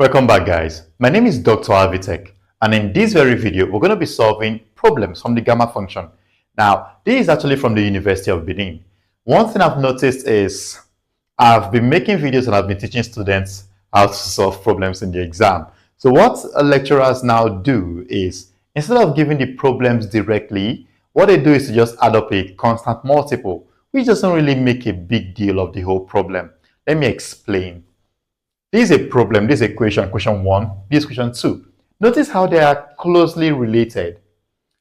Welcome back, guys. My name is Dr. AVITECH, and in this very video, we're going to be solving problems from the gamma function. Now, this is actually from the University of Benin. One thing I've noticed is I've been making videos and I've been teaching students how to solve problems in the exam. So what lecturers now do is, instead of giving the problems directly, what they do is to just add up a constant multiple, which doesn't really make a big deal of the whole problem. Let me explain. This is a problem, this is equation 1, this is equation 2. Notice how they are closely related.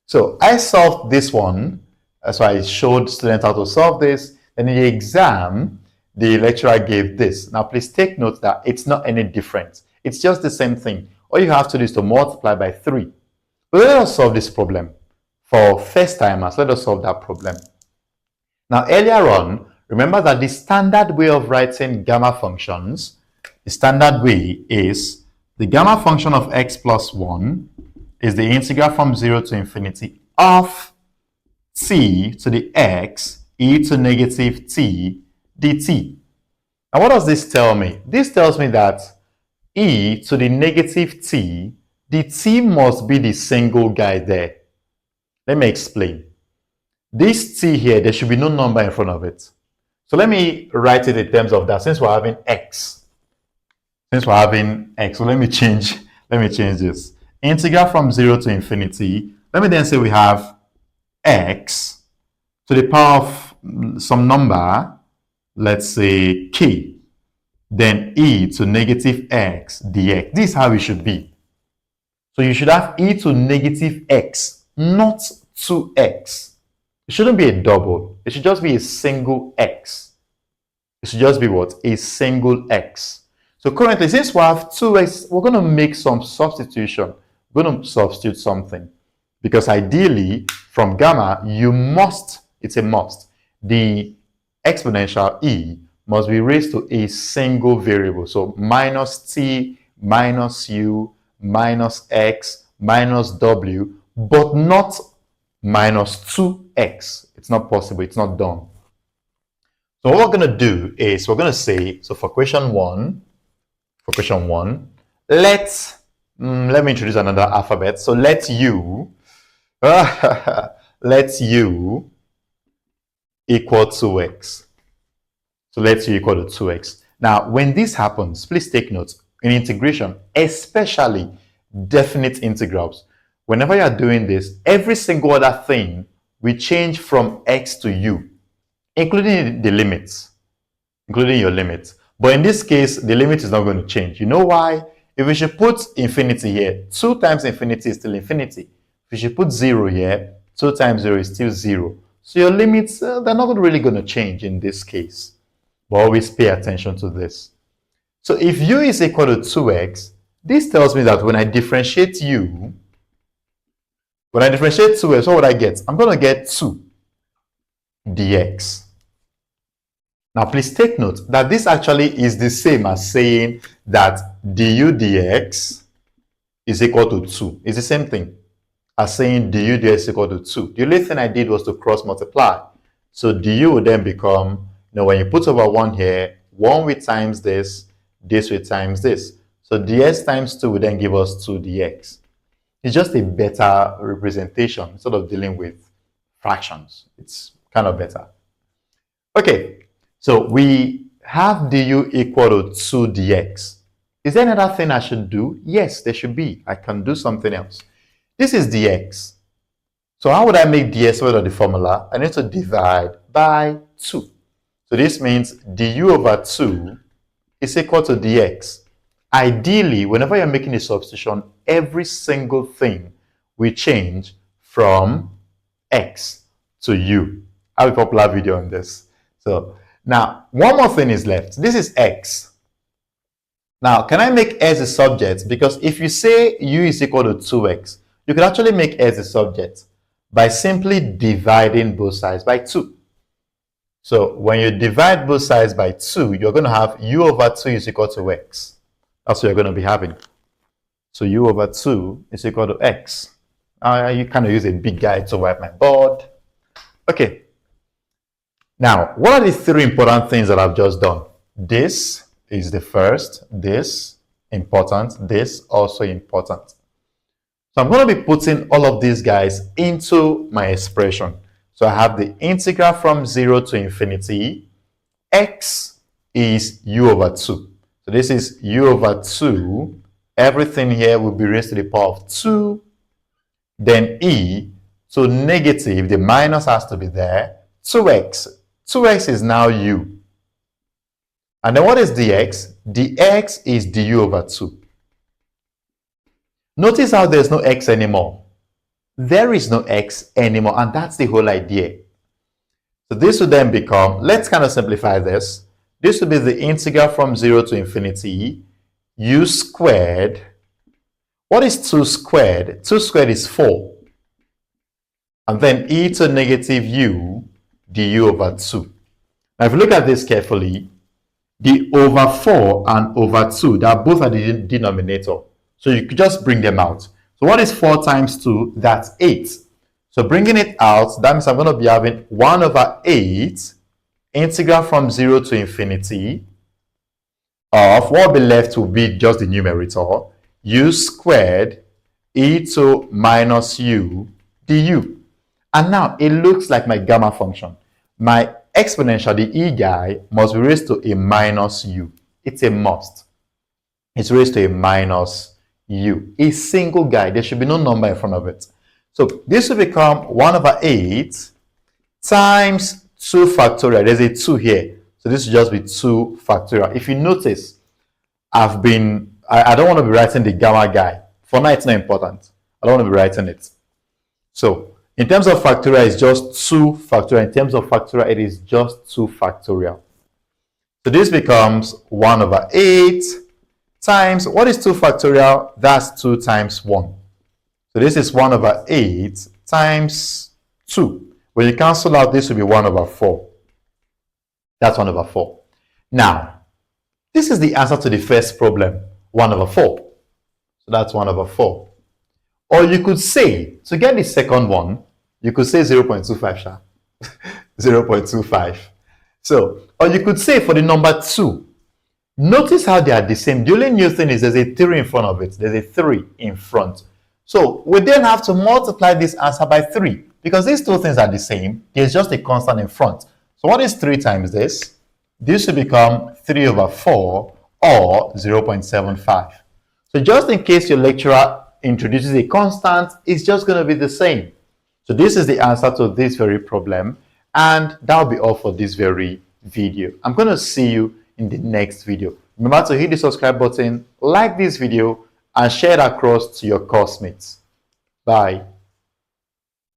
So I solved this one, so I showed students how to solve this, and in the exam, the lecturer gave this. Now please take note that it's not any different. It's just the same thing. All you have to do is to multiply by 3. But let us solve this problem. For first timers, let us solve that problem. Now earlier on, remember that the standard way of writing gamma functions, the standard way is the gamma function of x plus 1 is the integral from 0 to infinity of t to the x e to negative t dt. Now what does this tell me? This tells me that e to the negative t, the t must be the single guy there. Let me explain. This t here, there should be no number in front of it. So let me write it in terms of that, since we're having x. So let me change this. Integral from 0 to infinity. Let me then say we have x to the power of some number, let's say k, then e to negative x dx. This is how it should be. So you should have e to negative x, not 2x. It shouldn't be a double. It should just be a single x. It should just be what? A single x. So currently, since we have 2x, we're going to make some substitution. We're going to substitute something. Because ideally, from gamma, you must, it's a must, the exponential e must be raised to a single variable. So minus t, minus u, minus x, minus w, but not minus 2x. It's not possible. It's not done. So what we're going to do is we're going to say, so for question 1, let me introduce another alphabet. So let u equal 2x. So let u equal to 2x. Now, when this happens, please take note. In integration, especially definite integrals, whenever you are doing this, every single other thing will change from x to u, including the limits, including your limits. But in this case, the limit is not going to change. You know why? If we should put infinity here, 2 times infinity is still infinity. If we should put 0 here, 2 times 0 is still 0. So your limits, they're not really going to change in this case. But always pay attention to this. So if u is equal to 2x, this tells me that when I differentiate 2x, what would I get? I'm going to get 2 dx. Now, please take note that this actually is the same as saying that du dx is equal to 2. It's the same thing as saying du dx is equal to 2. The only thing I did was to cross multiply. So du would then become, when you put over 1 here, 1 will times this will times this. So dx times 2 will then give us 2 dx. It's just a better representation instead of dealing with fractions. It's kind of better. Okay. So we have du equal to 2 dx. Is there another thing I should do? Yes, there should be. I can do something else. This is dx. So how would I make dx out of the formula? I need to divide by 2. So this means du over 2 is equal to dx. Ideally, whenever you're making a substitution, every single thing will change from x to u. I have a popular video on this. So now, one more thing is left. This is x. Now, can I make x a subject? Because if you say u is equal to 2x, you can actually make x a subject by simply dividing both sides by 2. So, when you divide both sides by 2, you're going to have u over 2 is equal to x. That's what you're going to be having. So, u over 2 is equal to x. You kind of use a big guy to wipe my board. Okay. Now, what are the 3 important things that I've just done? This is the first, this important, this also important. So I'm going to be putting all of these guys into my expression. So I have the integral from 0 to infinity. X is u over 2. So this is u over 2. Everything here will be raised to the power of 2. Then e, so negative, the minus has to be there. 2x. 2x is now u. And then what is dx? dx is du over 2. Notice how there's no x anymore. There is no x anymore, and that's the whole idea. So this would then become, let's kind of simplify this. This would be the integral from 0 to infinity, u squared. What is 2 squared? 2 squared is 4. And then e to negative u du over 2. Now if you look at this carefully, the over 4 and over 2, that both are the denominator. So you could just bring them out. So what is 4 times 2? That's 8. So bringing it out, that means I'm going to be having 1 over 8 integral from 0 to infinity of what will be left will be just the numerator, u squared e to minus u du. And now it looks like my gamma function. My exponential, the e guy, must be raised to a minus u. It's a must. It's raised to a minus u. A single guy. There should be no number in front of it. So this will become 1 over 8 times 2 factorial. There's a 2 here. So this will just be 2 factorial. If you notice, I don't want to be writing the gamma guy. For now, it's not important. I don't want to be writing it. So in terms of factorial, it's just 2 factorial. In terms of factorial, it is just 2 factorial. So this becomes 1 over 8 times, what is 2 factorial? That's 2 times 1. So this is 1 over 8 times 2. When you cancel out, this will be 1 over 4. That's 1 over 4. Now, this is the answer to the first problem, 1 over 4. So that's 1 over 4. Or you could say, to get the second one, you could say 0.25, 0.25. So, or you could say for the number 2, notice how they are the same. The only new thing is there's a 3 in front of it. There's a 3 in front. So we then have to multiply this answer by 3 because these two things are the same. There's just a constant in front. So what is 3 times this? This will become 3 over 4 or 0.75. So just in case your lecturer introduces a constant, it's just going to be the same. So this is the answer to this very problem. And that will be all for this very video. I'm going to see you in the next video. Remember to hit the subscribe button, like this video, and share it across to your classmates. Bye.